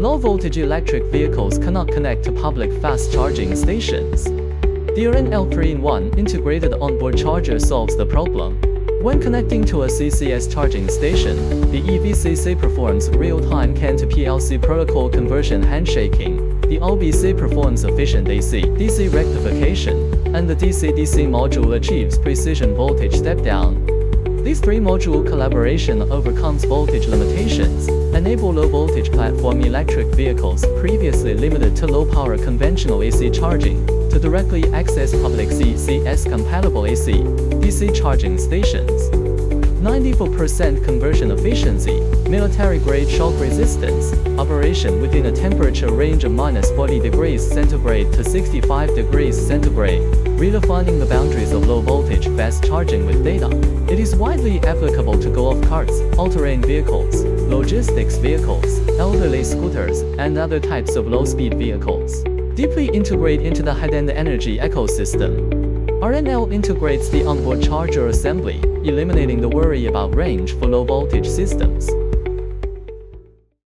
Low-voltage electric vehicles cannot connect to public fast charging stations. The RNL 3-in-1 integrated onboard charger solves the problem. When connecting to a CCS charging station, the EVCC performs real-time CAN-to-PLC protocol conversion handshaking, the OBC performs efficient AC/DC rectification, and the DCDC module achieves precision voltage step-down. These three-module collaboration overcomes voltage limitations, enable low-voltage platform electric vehicles previously limited to low-power conventional AC charging to directly access public CCS-compatible AC, DC charging stations. 94% conversion efficiency, military-grade shock resistance, operation within a temperature range of -40 degrees centigrade to 65 degrees centigrade, redefining the boundaries of low-voltage fast charging with data. It is widely applicable to go-off carts, all-terrain vehicles, logistics vehicles, elderly scooters, and other types of low-speed vehicles. Deeply integrate into the high-end energy ecosystem. RNL integrates the onboard charger assembly, eliminating the worry about range for low-voltage systems.